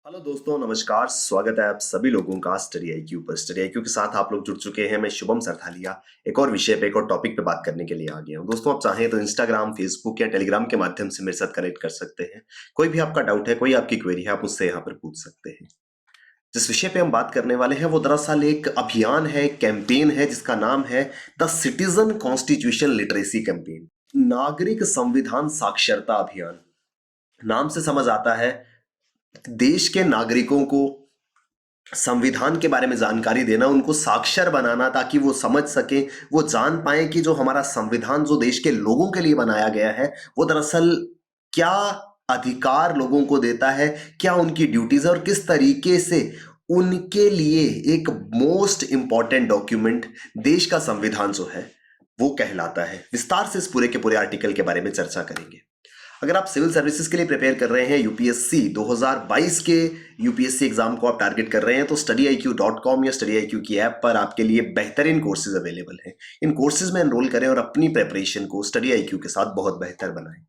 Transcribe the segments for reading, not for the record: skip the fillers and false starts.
Hello दोस्तों, नमस्कार। स्वागत है आप सभी लोगों का स्टडी आईक्यू पर। स्टडी आईक्यू के साथ आप लोग जुड़ चुके हैं। मैं शुभम सरथालिया एक और विषय पे, एक और टॉपिक पे बात करने के लिए आ गया हूँ। दोस्तों, आप चाहें तो इंस्टाग्राम, फेसबुक या टेलीग्राम के माध्यम से मेरे साथ कनेक्ट कर सकते हैं। कोई भी आपका डाउट है, कोई आपकी क्वेरी है, आप मुझसे यहाँ पर पूछ सकते हैं। जिस विषय पे हम बात करने वाले हैं वो दरअसल एक अभियान है, एक कैंपेन है जिसका नाम है the citizen constitution literacy campaign, नागरिक संविधान साक्षरता अभियान। नाम से समझ आता है देश के नागरिकों को संविधान के बारे में जानकारी देना, उनको साक्षर बनाना, ताकि वो समझ सकें, वो जान पाएं कि जो हमारा संविधान जो देश के लोगों के लिए बनाया गया है वो दरअसल क्या अधिकार लोगों को देता है, क्या उनकी ड्यूटीज है और किस तरीके से उनके लिए एक मोस्ट इंपॉर्टेंट डॉक्यूमेंट देश का संविधान जो है वो कहलाता है। विस्तार से इस पूरे के पूरे आर्टिकल के बारे में चर्चा करेंगे। अगर आप सिविल सर्विसेज के लिए प्रिपेयर कर रहे हैं, यूपीएससी 2022 के यूपीएससी एग्जाम को आप टारगेट कर रहे हैं, तो studiiq.com या studiiq की ऐप पर आपके लिए बेहतरीन कोर्सेज अवेलेबल हैं। इन कोर्सेज में एनरोल करें और अपनी प्रिपरेशन को studiiq के साथ बहुत बेहतर बनाएं।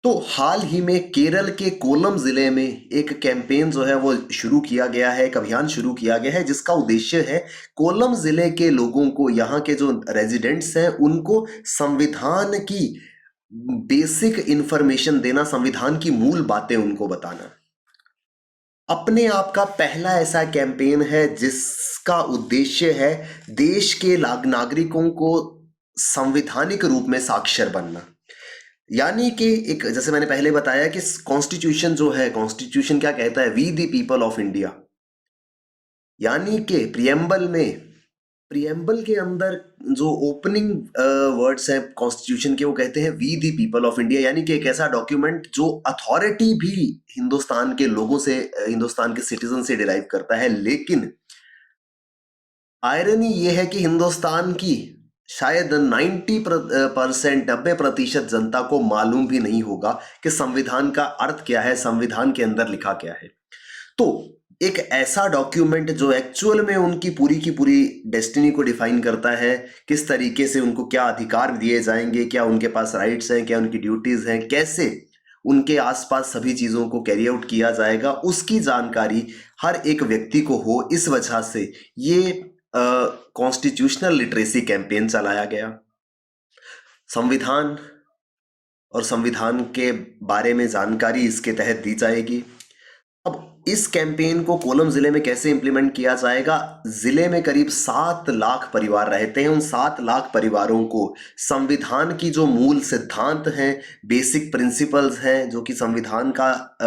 तो हाल ही में केरल के कोलम जिले में एक कैंपेन जो है वो शुरू किया गया है, एक अभियान शुरू किया गया है जिसका उद्देश्य है कोलम जिले के लोगों को, यहाँ के जो रेजिडेंट्स हैं उनको संविधान की बेसिक इंफॉर्मेशन देना, संविधान की मूल बातें उनको बताना। अपने आप का पहला ऐसा कैंपेन है जिसका उद्देश्य है देश के नागरिकों को संवैधानिक रूप में साक्षर बनना। यानी कि एक, जैसे मैंने पहले बताया कि कॉन्स्टिट्यूशन जो है, कॉन्स्टिट्यूशन क्या कहता है, we the people of India. यानी कि प्रियम्बल के अंदर जो ओपनिंग वर्ड्स हैं कॉन्स्टिट्यूशन के, वो कहते हैं we the people of India. यानी कि एक ऐसा डॉक्यूमेंट जो अथॉरिटी भी हिंदुस्तान के लोगों से, हिंदुस्तान के सिटीजन से डिराइव करता है। लेकिन आयरनी ये है कि हिंदुस्तान की शायद 90% जनता को मालूम भी नहीं होगा कि संविधान का अर्थ क्या है, संविधान के अंदर लिखा क्या है। तो एक ऐसा डॉक्यूमेंट जो एक्चुअल में उनकी पूरी की पूरी डेस्टिनी को डिफाइन करता है, किस तरीके से उनको क्या अधिकार दिए जाएंगे, क्या उनके पास राइट्स हैं, क्या उनकी ड्यूटीज हैं, कैसे उनके आसपास सभी चीजों को कैरी आउट किया जाएगा, उसकी जानकारी हर एक व्यक्ति को हो। इस वजह से ये कॉन्स्टिट्यूशनल लिटरेसी कैंपेन चलाया गया। संविधान और संविधान के बारे में जानकारी इसके तहत दी जाएगी। अब इस कैंपेन को कोलम जिले में कैसे इंप्लीमेंट किया जाएगा? जिले में करीब 7 लाख परिवार रहते हैं। उन 7 लाख परिवारों को संविधान की जो मूल सिद्धांत हैं, बेसिक प्रिंसिपल्स हैं, जो कि संविधान का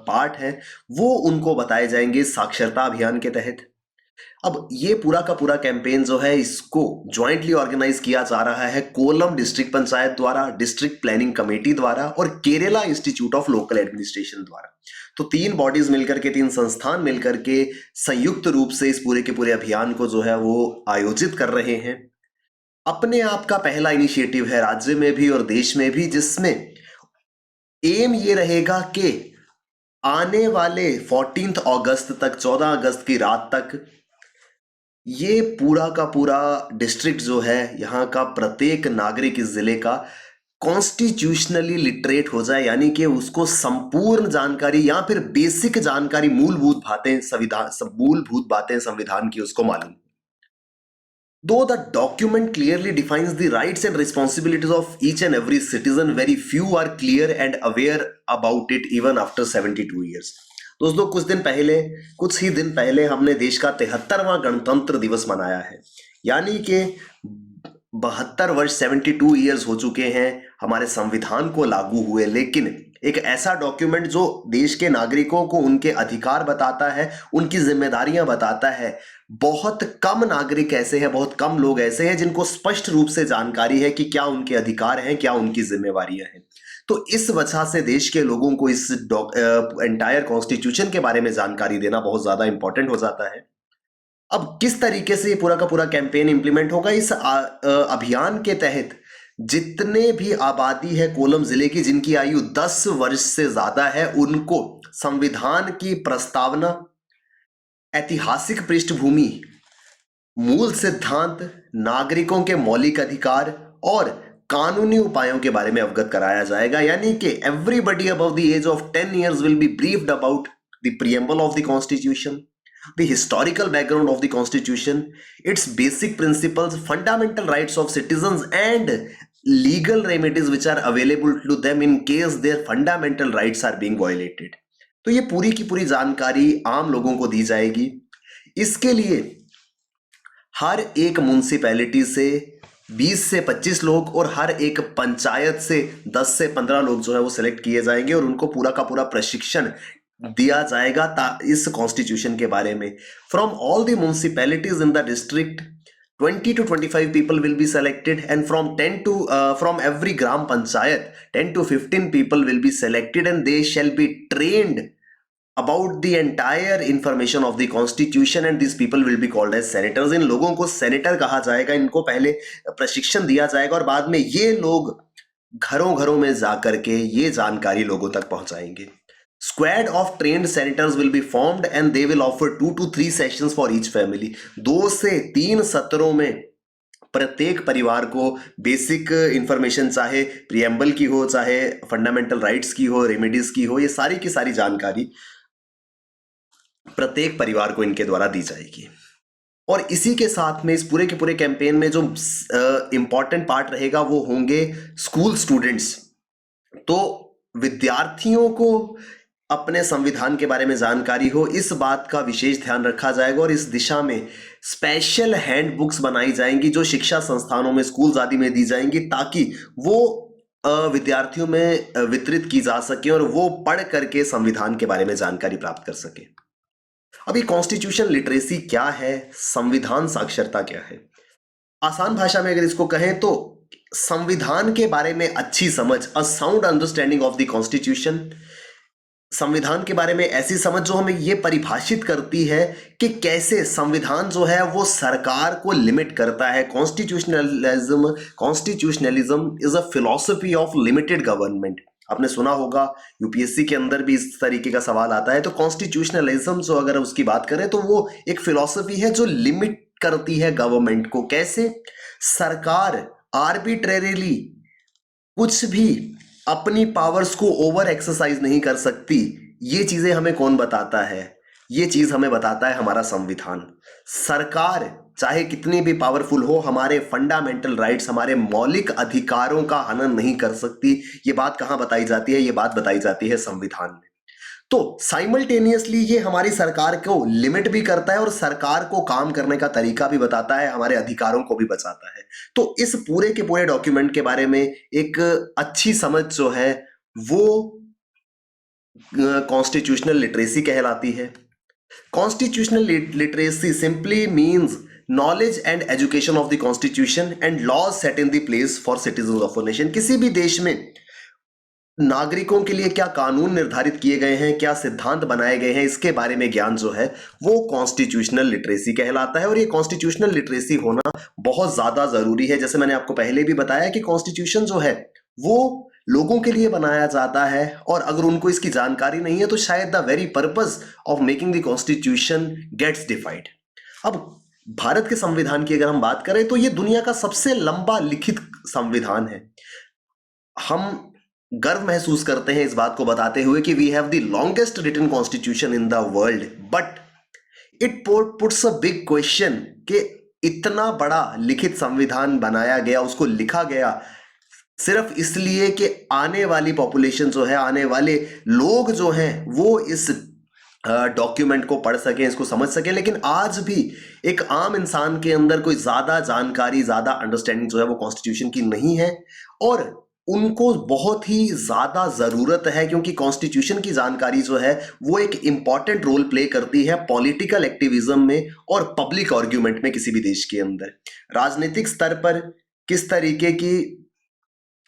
पार्ट है, वो उनको बताए जाएंगे साक्षरता अभियान के तहत। अब ये पूरा का पूरा कैंपेन जो है, इसको ज्वाइंटली ऑर्गेनाइज किया जा रहा है कोलम डिस्ट्रिक्ट पंचायत द्वारा, डिस्ट्रिक्ट प्लानिंग कमेटी द्वारा और Kerala institute of local administration द्वारा। तो 3 बॉडीज मिलकर के, 3 संस्थान मिलकर के संयुक्त रूप से इस पूरे के पूरे अभियान को जो है वो आयोजित कर रहे हैं। अपने आप का पहला इनिशिएटिव है राज्य में भी और देश में भी, जिसमें एम ये रहेगा कि आने वाले 14 अगस्त तक, 14 अगस्त की रात तक, ये पूरा का पूरा डिस्ट्रिक्ट जो है, यहाँ का प्रत्येक नागरिक इस जिले का कॉन्स्टिट्यूशनली लिटरेट हो जाए। यानी कि उसको संपूर्ण जानकारी या फिर बेसिक जानकारी, मूलभूत बातें संविधान की उसको मालूम। Though the document clearly defines the rights and responsibilities of each and every citizen, very few are clear and aware about it even after 72 years. दोस्तों, कुछ ही दिन पहले हमने देश का 73वां गणतंत्र दिवस मनाया है। यानी कि 72 वर्ष, 72 ईयर्स हो चुके हैं हमारे संविधान को लागू हुए। लेकिन एक ऐसा डॉक्यूमेंट जो देश के नागरिकों को उनके अधिकार बताता है, उनकी जिम्मेदारियां बताता है, बहुत कम नागरिक ऐसे हैं, बहुत कम लोग ऐसे हैं जिनको स्पष्ट रूप से जानकारी है कि क्या उनके अधिकार हैं, क्या उनकी जिम्मेवारियां हैं। तो इस वजह से देश के लोगों को इस एंटायर कॉन्स्टिट्यूशन के बारे में जानकारी देना बहुत ज्यादा इंपॉर्टेंट हो जाता है। अब किस तरीके से ये पूरा का पूरा कैंपेन इंप्लीमेंट होगा? इस अभियान के तहत जितने भी आबादी है कोलम जिले की जिनकी आयु 10 वर्ष से ज्यादा है, उनको संविधान की प्रस्तावना, ऐतिहासिक पृष्ठभूमि, मूल सिद्धांत, नागरिकों के मौलिक अधिकार और कानूनी उपायों के बारे में अवगत कराया जाएगा। यानी कि everybody above the age of 10 years will be briefed about the preamble of the Constitution, the historical background of the Constitution, its basic principles, fundamental rights of citizens, and legal remedies which are available to them in case their fundamental rights are being violated. तो ये पूरी की पूरी जानकारी आम लोगों को दी जाएगी। इसके लिए हर एक म्युनिसिपैलिटी से 20 से 25 लोग और हर एक पंचायत से 10 से 15 लोग जो है वो सिलेक्ट किए जाएंगे और उनको पूरा का पूरा प्रशिक्षण दिया जाएगा इस कॉन्स्टिट्यूशन के बारे में। From all the municipalities in the district 20 to 25 people will be selected, and from every gram panchayat 10 to 15 people will be selected, and they shall be trained about the entire information of the constitution, and these people will be called as senators. इन लोगों को senator कहा जाएगा, इनको पहले प्रशिक्षण दिया जाएगा और बाद में ये लोग घरों घरों में जाकर के ये जानकारी लोगों तक पहुंचाएंगे। Squad of trained senators will be formed and they will offer 2 to 3 sessions for each family. 2 से 3 सत्रों में प्रत्येक परिवार को बेसिक इंफॉर्मेशन, चाहे प्रियम्बल की हो, चाहे फंडामेंटल राइट्स की हो, रेमेडीज की हो, ये सारी की सारी जानकारी प्रत्येक परिवार को इनके द्वारा दी जाएगी। और इसी के साथ में इस पूरे के पूरे कैंपेन में जो इंपॉर्टेंट पार्ट रहेगा वो होंगे स्कूल स्टूडेंट्स। तो विद्यार्थियों को अपने संविधान के बारे में जानकारी हो, इस बात का विशेष ध्यान रखा जाएगा और इस दिशा में स्पेशल हैंडबुक्स बनाई जाएंगी जो शिक्षा संस्थानों में, स्कूल आदि में दी जाएंगी, ताकि वो विद्यार्थियों में वितरित की जा सके और वो पढ़ करके संविधान के बारे में जानकारी प्राप्त कर सके। अब ये कॉन्स्टिट्यूशन लिटरेसी क्या है, संविधान साक्षरता क्या है? आसान भाषा में अगर इसको कहें तो संविधान के बारे में अच्छी समझ, a sound understanding of the constitution, संविधान के बारे में ऐसी समझ जो हमें ये परिभाषित करती है कि कैसे संविधान जो है वो सरकार को लिमिट करता है। Constitutionalism is a philosophy of limited government. आपने सुना होगा, यूपीएससी के अंदर भी इस तरीके का सवाल आता है। तो कॉन्स्टिट्यूशनलिज्म जो अगर उसकी बात करें तो वो एक फिलॉसफी है जो लिमिट करती है गवर्नमेंट को। कैसे? सरकार आर्बिट्रेरीली कुछ भी अपनी पावर्स को ओवर एक्सरसाइज नहीं कर सकती। ये चीजें हमें कौन बताता है? ये चीज हमें बताता है हमारा संविधान। सरकार चाहे कितनी भी पावरफुल हो, हमारे फंडामेंटल राइट्स, हमारे मौलिक अधिकारों का हनन नहीं कर सकती। ये बात कहां बताई जाती है? ये बात बताई जाती है संविधान में। तो साइमल्टेनियसली ये हमारी सरकार को लिमिट भी करता है और सरकार को काम करने का तरीका भी बताता है, हमारे अधिकारों को भी बचाता है। तो इस पूरे के पूरे डॉक्यूमेंट के बारे में एक अच्छी समझ जो है वो कॉन्स्टिट्यूशनल लिटरेसी कहलाती है। Constitutional literacy simply means knowledge and education of the constitution and laws set in the place for citizen of a nation. किसी भी देश में नागरिकों के लिए क्या कानून निर्धारित किए गए हैं, क्या सिद्धांत बनाए गए हैं, इसके बारे में ज्ञान जो है वो कॉन्स्टिट्यूशनल लिटरेसी कहलाता है। और ये कॉन्स्टिट्यूशनल लिटरेसी होना बहुत ज्यादा जरूरी है। जैसे मैंने आपको पहले भी बताया कि कॉन्स्टिट्यूशन जो है वो लोगों के लिए बनाया जाता है और अगर उनको इसकी जानकारी नहीं है तो शायद the very purpose of making the constitution gets defied. अब भारत के संविधान की अगर हम बात करें तो ये दुनिया का सबसे लंबा लिखित संविधान है। हम गर्व महसूस करते हैं इस बात को बताते हुए कि we have the longest written constitution in the world, but it puts a big question कि इतना बड़ा लिखित संविधान बनाया गया, उसको लिखा गया सिर्फ इसलिए कि आने वाली पॉपुलेशन जो है, आने वाले लोग जो हैं वो इस डॉक्यूमेंट को पढ़ सकें, इसको समझ सकें। लेकिन आज भी एक आम इंसान के अंदर कोई ज्यादा जानकारी, ज्यादा अंडरस्टैंडिंग जो है वो कॉन्स्टिट्यूशन की नहीं है और उनको बहुत ही ज्यादा जरूरत है, क्योंकि कॉन्स्टिट्यूशन की जानकारी जो है वो एक इंपॉर्टेंट रोल प्ले करती है पॉलिटिकल एक्टिविज्म में और पब्लिक आर्ग्यूमेंट में। किसी भी देश के अंदर राजनीतिक स्तर पर किस तरीके की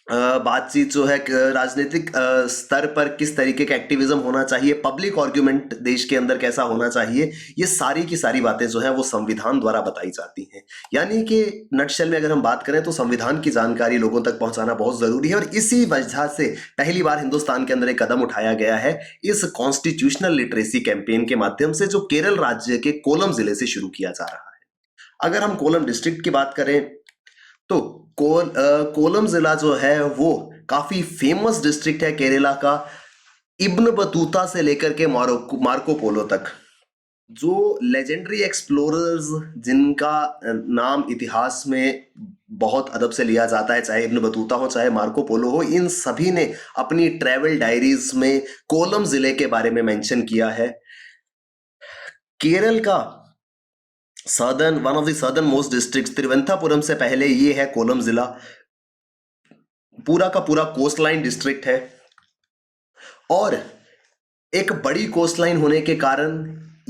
बातचीत जो है, राजनीतिक स्तर पर किस तरीके का एक्टिविज्म होना चाहिए, पब्लिक आर्ग्यूमेंट देश के अंदर कैसा होना चाहिए, ये सारी की सारी बातें जो है वो संविधान द्वारा बताई जाती हैं। यानी कि नटशेल में अगर हम बात करें तो संविधान की जानकारी लोगों तक पहुंचाना बहुत जरूरी है और इसी वजह से पहली बार हिंदुस्तान के अंदर एक कदम उठाया गया है इस कॉन्स्टिट्यूशनल लिटरेसी कैंपेन के माध्यम से, जो केरल राज्य के कोलम जिले से शुरू किया जा रहा है। अगर हम कोलम डिस्ट्रिक्ट की बात करें तो कोलम जिला जो है वो काफी फेमस डिस्ट्रिक्ट है केरला का। इब्न बतूता से लेकर के मार्को पोलो तक जो लेजेंडरी एक्सप्लोरर्स जिनका नाम इतिहास में बहुत अदब से लिया जाता है, चाहे इब्न बतूता हो चाहे मार्को पोलो हो, इन सभी ने अपनी ट्रैवल डायरीज में कोलम जिले के बारे में मेंशन किया है। केरल का one of the southern most district Thiruvananthapuram से पहले ये है कोलम जिला। पूरा का पूरा कोस्ट लाइन डिस्ट्रिक्ट है और एक बड़ी कोस्ट लाइन होने के कारण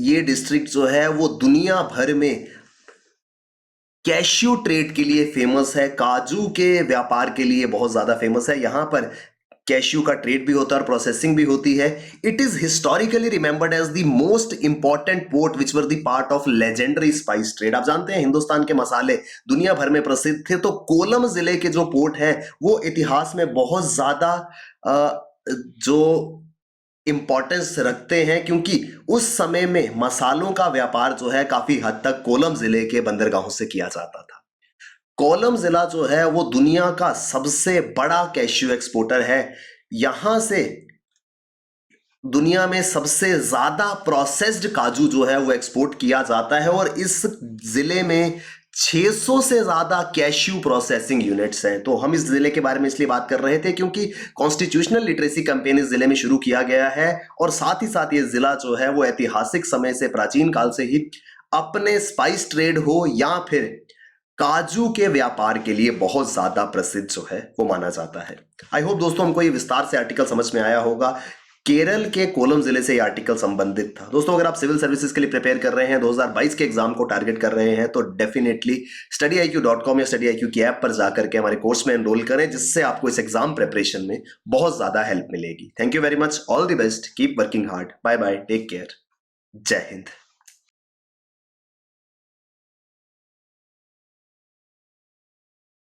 ये डिस्ट्रिक्ट जो है वो दुनिया भर में कैश्यू ट्रेड के लिए फेमस है, काजू के व्यापार के लिए बहुत ज्यादा फेमस है। यहां पर कैश्यू का ट्रेड भी होता है और प्रोसेसिंग भी होती है। It is historically remembered as the most important port which were the part of legendary spice trade. आप जानते हैं हिंदुस्तान के मसाले दुनिया भर में प्रसिद्ध थे, तो कोलम जिले के जो पोर्ट हैं वो इतिहास में बहुत ज्यादा जो इंपॉर्टेंस रखते हैं, क्योंकि उस समय में मसालों का व्यापार जो है काफी हद तक कोलम जिले के बंदरगाहों से किया जाता था। कोलम जिला जो है वो दुनिया का सबसे बड़ा कैश्यू एक्सपोर्टर है। यहां से दुनिया में सबसे ज्यादा प्रोसेस्ड काजू जो है वो एक्सपोर्ट किया जाता है और इस जिले में 600 से ज्यादा कैश्यू प्रोसेसिंग यूनिट्स हैं। तो हम इस जिले के बारे में इसलिए बात कर रहे थे क्योंकि कॉन्स्टिट्यूशनल लिटरेसी कैंपेन इस जिले में शुरू किया गया है और साथ ही साथ ये जिला जो है वो ऐतिहासिक समय से, प्राचीन काल से ही अपने स्पाइस ट्रेड हो या फिर काजू के व्यापार के लिए बहुत ज्यादा प्रसिद्ध जो है वो माना जाता है। आई होप दोस्तों हमको ये विस्तार से आर्टिकल समझ में आया होगा। केरल के कोलम जिले से ये आर्टिकल संबंधित था। दोस्तों अगर आप सिविल सर्विसेज के लिए प्रिपेयर कर रहे हैं, 2022 के एग्जाम को टारगेट कर रहे हैं, तो डेफिनेटली studyIQ.com या StudyIQ की ऐप पर जाकर के हमारे कोर्स में एनरोल करें, जिससे आपको इस एग्जाम प्रिपरेशन में बहुत ज्यादा हेल्प मिलेगी। Thank you very much, all the best, keep working hard, bye bye, take care, Jai Hind.